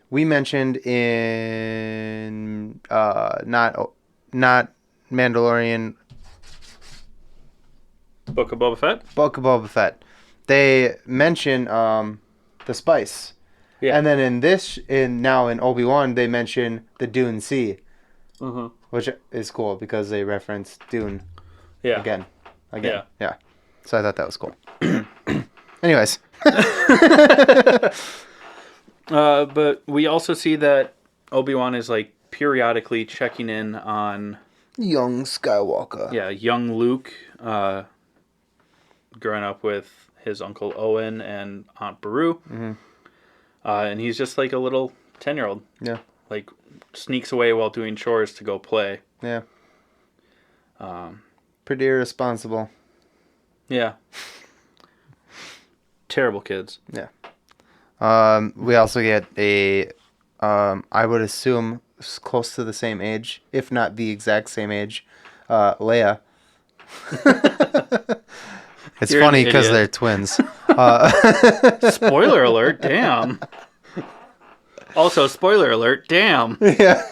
we mentioned in not Mandalorian, Book of Boba Fett. Book of Boba Fett, they mention the spice. Yeah. And then now in Obi-Wan, they mention the Dune Sea, which is cool because they reference Dune Yeah. again. Yeah. Yeah. So I thought that was cool. Anyways. But we also see that Obi-Wan is like periodically checking in on Young Skywalker. young Luke, growing up with his Uncle Owen and Aunt Beru. And he's just like a little 10-year-old. Yeah. Like, sneaks away while doing chores to go play. Yeah. Pretty irresponsible. Yeah. Terrible kids. Yeah. We also get a, I would assume close to the same age, if not the exact same age, Leia. It's You're funny an because idiot. they're twins. Spoiler alert, damn. Also, spoiler alert, damn. Yeah.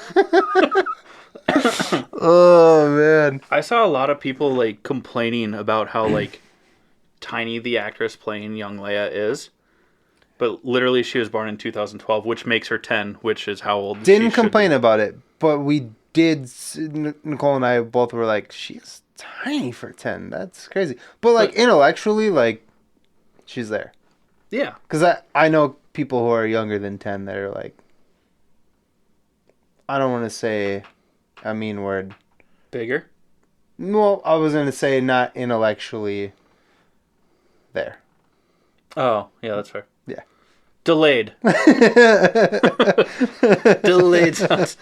Oh, man. I saw a lot of people, like, complaining about how, like, tiny the actress playing young Leia is. But literally, she was born in 2012, which makes her 10, which is how old Didn't she should complain be. about it, but we did. Nicole and I both were like, she's tiny for 10. That's crazy. But, like, intellectually, like, she's there. Yeah. Because I know people who are younger than 10 that are like, I don't want to say a mean word. Bigger? Well, I was going to say not intellectually there. Oh, yeah, that's fair. Yeah. Delayed. Delayed sounds.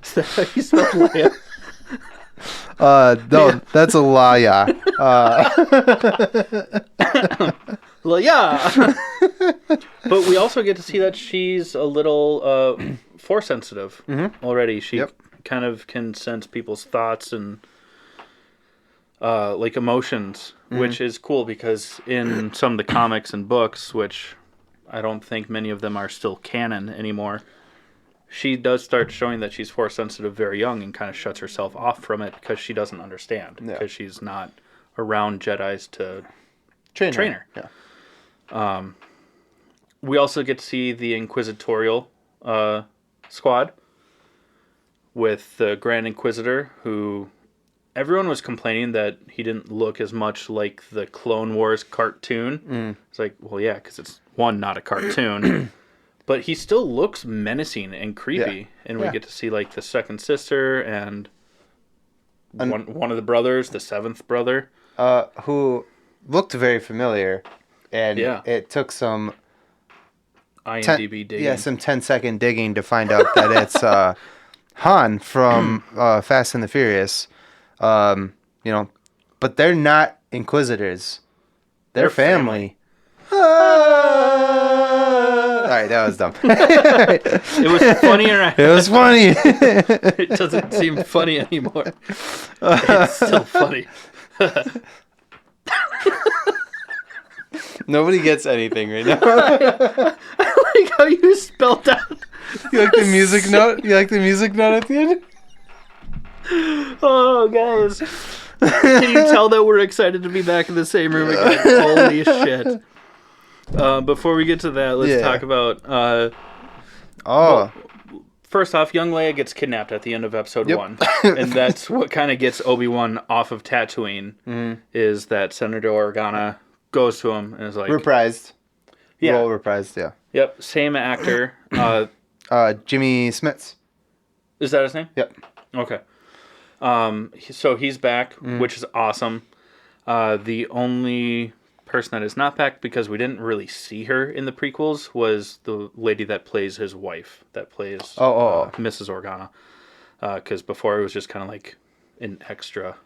Is that how you spell Leia? No, that's a liar. Well, yeah. But we also get to see that she's a little force sensitive already. She kind of can sense people's thoughts and like emotions, which is cool because in some of the comics and books, which I don't think many of them are still canon anymore, she does start showing that she's force sensitive very young and kind of shuts herself off from it because she doesn't understand, because she's not around Jedis to train her. Yeah. We also get to see the Inquisitorial squad with the Grand Inquisitor, who everyone was complaining that he didn't look as much like the Clone Wars cartoon. It's like, well, yeah, because it's, one, not a cartoon, but he still looks menacing and creepy. And we get to see, like, the second sister and one of the brothers, the seventh brother. Who looked very familiar. And it took some IMDb digging. Yeah, some 10-second digging to find out that it's Han from Fast and the Furious. You know, but they're not Inquisitors. They're family. All right, that was dumb. It was funnier. It was funny. It doesn't seem funny anymore. It's still funny. Nobody gets anything right now. I like how you spelled out. You like the music note? You like the music note at the end? Oh, guys. Can you tell that we're excited to be back in the same room again? Holy shit. Before we get to that, let's talk about... well, first off, young Leia gets kidnapped at the end of episode 1. And that's what kind of gets Obi-Wan off of Tatooine, is that Senator Organa goes to him and is like... Reprised. Yeah. Role reprised, yeah. Yep, same actor. Jimmy Smits. Is that his name? Yep. Okay. So he's back, which is awesome. The only person that is not back, because we didn't really see her in the prequels, was the lady that plays his wife, that plays Mrs. Organa. Because before it was just kind of like an extra,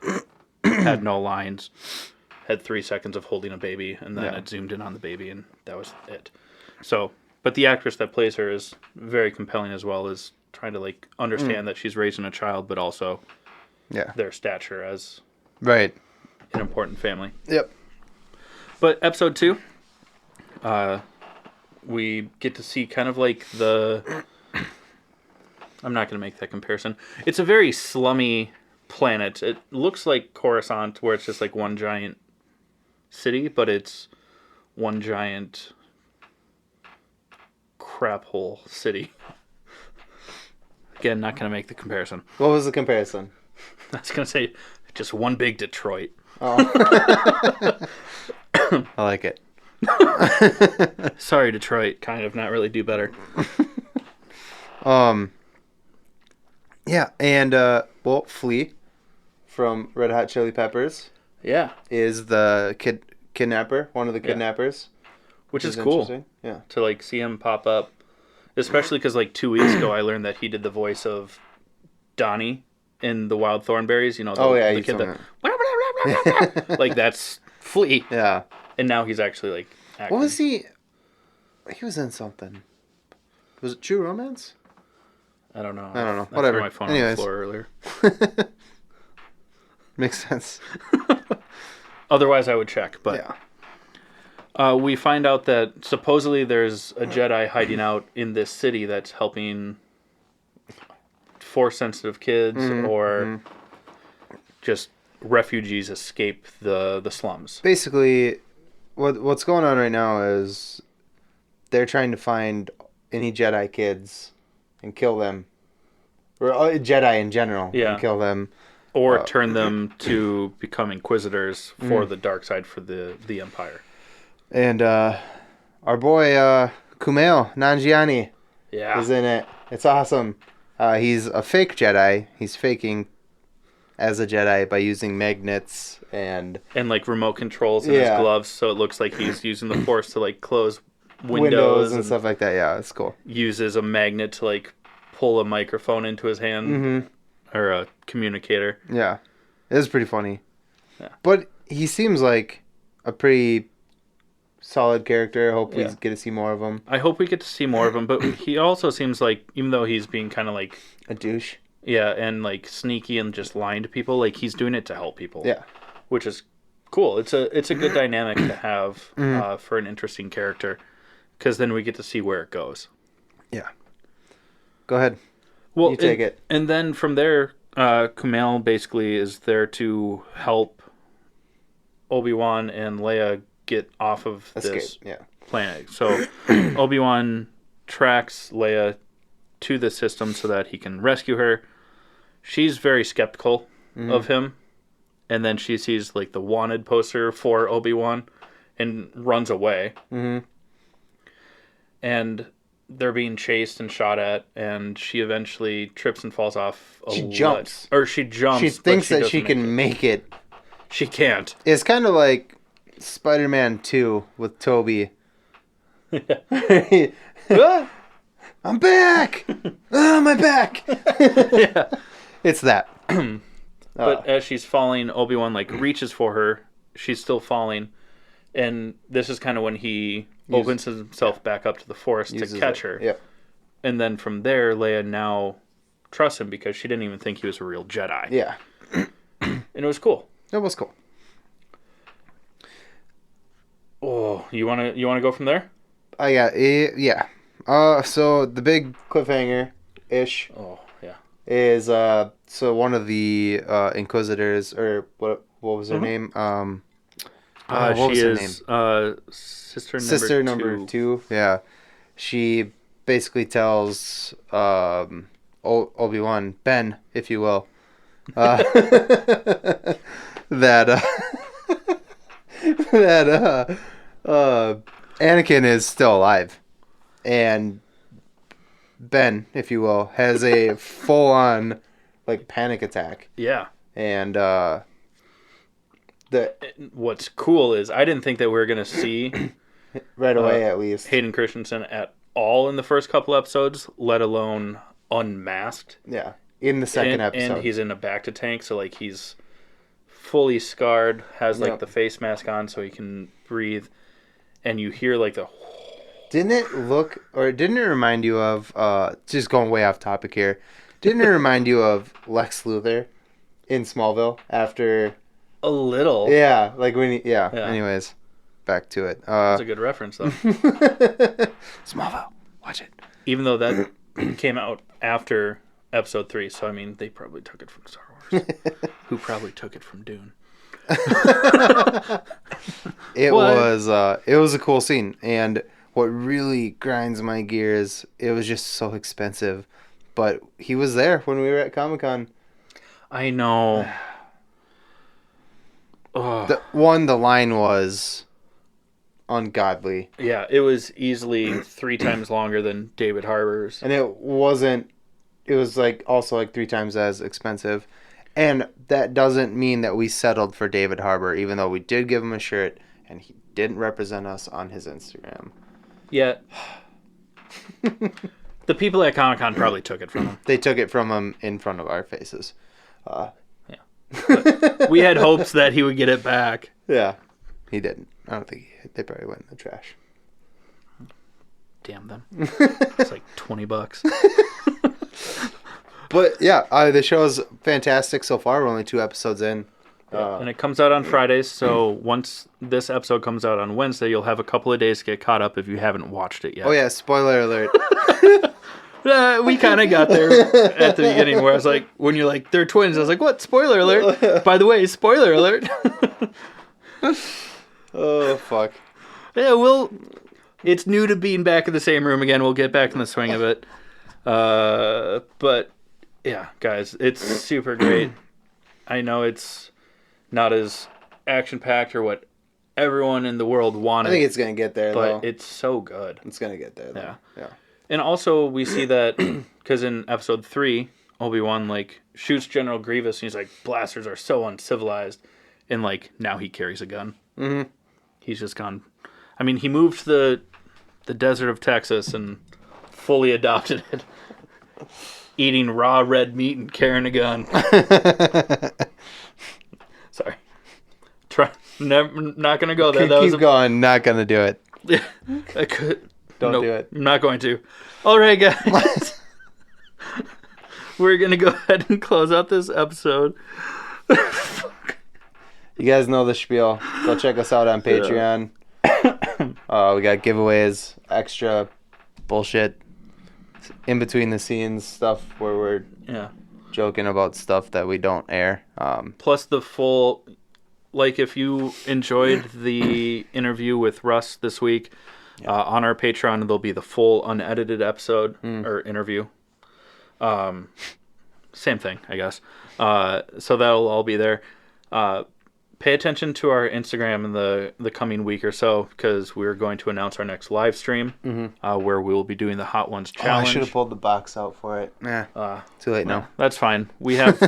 had no lines, had 3 seconds of holding a baby, and then it zoomed in on the baby, and that was it. So, but the actress that plays her is very compelling as well, as trying to like understand that she's raising a child, but also their stature as an important family. Yep. But episode 2, we get to see kind of like the... I'm not going to make that comparison. It's a very slummy planet. It looks like Coruscant, where it's just like one giant city, but it's one giant crap hole city. Again, not going to make the comparison. What was the comparison? I was going to say just one big Detroit. Oh. I like it. Sorry, Detroit. Kind of, not really do better. Yeah, and Flea from Red Hot Chili Peppers. Yeah. Is the kidnapper, one of the kidnappers. Which is cool. Yeah. To like see him pop up. Especially because like 2 weeks ago I learned that he did the voice of Donnie in the Wild Thornberries. You know, the kid that... like that's Flea. Yeah. And now he's actually like acting. What was he? He was in something. Was it True Romance? I don't know. I Whatever. threw my phone on the floor earlier. Makes sense. Otherwise, I would check. But we find out that supposedly there's a Jedi hiding out in this city that's helping Force-sensitive kids or just refugees escape the slums. Basically, what's going on right now is they're trying to find any Jedi kids and kill them, or Jedi in general, and kill them, or turn them to become Inquisitors for the dark side for the Empire. And our boy Kumail Nanjiani is in it. It's awesome. He's a fake Jedi. He's faking as a Jedi by using magnets and like remote controls in his gloves, so it looks like he's using the Force to like close windows and stuff like that. Yeah, it's cool. Uses a magnet to like pull a microphone into his hand or a communicator. Yeah, it is pretty funny. Yeah. But he seems like a pretty solid character. I hope we get to see more of him. I hope we get to see more of him, but he also seems like, even though he's being kind of like a douche, and like sneaky and just lying to people, like he's doing it to help people. Yeah, which is cool. It's a good dynamic to have for an interesting character, because then we get to see where it goes. Yeah. Go ahead. Well, you take it. And then from there, Kumail basically is there to help Obi-Wan and Leia get off of this planet. So Obi-Wan tracks Leia to the system so that he can rescue her. She's very skeptical of him. And then she sees like the wanted poster for Obi-Wan and runs away. And they're being chased and shot at, and she eventually trips and falls off She jumps. She jumps. She thinks that she can make it. She can't. It's kind of like Spider-Man 2 with Toby. I'm back! My back! It's that. But as she's falling, Obi-Wan like reaches for her. She's still falling. And this is kind of when he opens himself back up to the Force to catch her. Yep. And then from there, Leia now trusts him because she didn't even think he was a real Jedi. Yeah. And it was cool. It was cool. Oh, you wanna go from there? Yeah. So the big cliffhanger-ish. Oh, yeah. Is so one of the Inquisitors, or what was her name? What she was her is name? Sister number two. Yeah. She basically tells Obi-Wan, Ben, if you will, that Anakin is still alive, and Ben, if you will, has a full-on like panic attack. Yeah. And what's cool is I didn't think that we were gonna see right away at least Hayden Christensen at all in the first couple episodes, let alone unmasked. Yeah. In the second episode. And he's in a bacta tank, so like he's fully scarred, has like the face mask on so he can breathe, and you hear like the Didn't it remind you of just going way off topic here. Didn't it remind you of Lex Luthor in Smallville after a little? Yeah, like when anyways. back to it. That's a good reference, though. Smallville. Watch it. Even though that came out after episode 3, so I mean, they probably took it from Star Wars. Who probably took it from Dune? It was a cool scene, and what really grinds my gears, it was just so expensive, but he was there when we were at Comic-Con. I know. The line was ungodly. Yeah, it was easily 3 times longer than David Harbour's. And it was like also like 3 times as expensive. And that doesn't mean that we settled for David Harbour, even though we did give him a shirt and he didn't represent us on his Instagram. Yeah. The people at Comic-Con probably took it from him. They took it from him in front of our faces. But we had hopes that he would get it back. Yeah. He didn't. I don't think they probably went in the trash. Damn them. It's like $20. But yeah, the show is fantastic so far. We're only 2 episodes in. And it comes out on Fridays, so once this episode comes out on Wednesday, you'll have a couple of days to get caught up if you haven't watched it yet. Oh yeah, spoiler alert. We kind of got there at the beginning where I was like, when you're like, they're twins, I was like, what? Spoiler alert. By the way, spoiler alert. Oh, fuck. Yeah, it's new to being back in the same room again. We'll get back in the swing of it. But yeah, guys, it's super great. I know it's not as action-packed or what everyone in the world wanted. I think it's going to get there, though. But it's so good. It's going to get there, though. Yeah. And also, we see that, because in episode 3, Obi-Wan, like, shoots General Grievous, and he's like, blasters are so uncivilized. And, like, now he carries a gun. Mm-hmm. He's just gone. I mean, he moved to the desert of Texas and fully adopted it. Eating raw red meat and carrying a gun. Sorry. Not going to go there. Keep going. Not going to do it. I could. Don't do it. I'm not going to. All right, guys. We're going to go ahead and close out this episode. You guys know the spiel. Go check us out on Patreon. We got giveaways, extra bullshit, in between the scenes stuff where we're joking about stuff that we don't air. Plus the full, like if you enjoyed the interview with Russ this week, on our Patreon there'll be the full unedited episode or interview. Same thing, I guess. So that'll all be there. Pay attention to our Instagram in the coming week or so, because we're going to announce our next live stream where we will be doing the Hot Ones Challenge. I should have pulled the box out for it. Too late now. That's fine. We have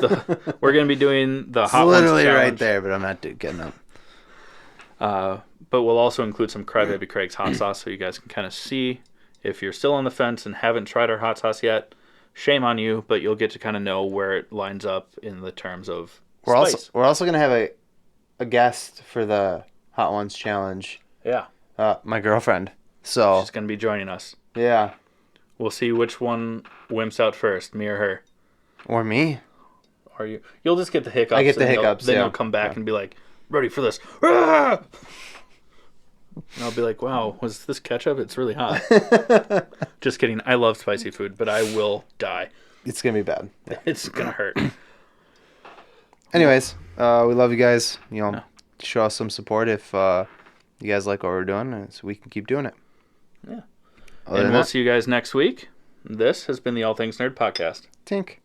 we're going to be doing the Hot Ones Challenge. Literally right there, but I'm not getting up. But we'll also include some Crybaby Craig's hot sauce so you guys can kind of see. If you're still on the fence and haven't tried our hot sauce yet, shame on you, but you'll get to kind of know where it lines up in the terms of spice. We're also going to have a guest for the Hot Ones Challenge. Yeah. My girlfriend. So she's going to be joining us. Yeah. We'll see which one wimps out first, me or her. Or me. Or you. You'll just get the hiccups. I get the hiccups, Then you'll come back and be like, ready for this. Ah! And I'll be like, wow, was this ketchup? It's really hot. Just kidding. I love spicy food, but I will die. It's going to be bad. It's going to hurt. Anyways, we love you guys. Show us some support if you guys like what we're doing, so we can keep doing it. Yeah. And we'll see you guys next week. This has been the All Things Nerd Podcast. Tink.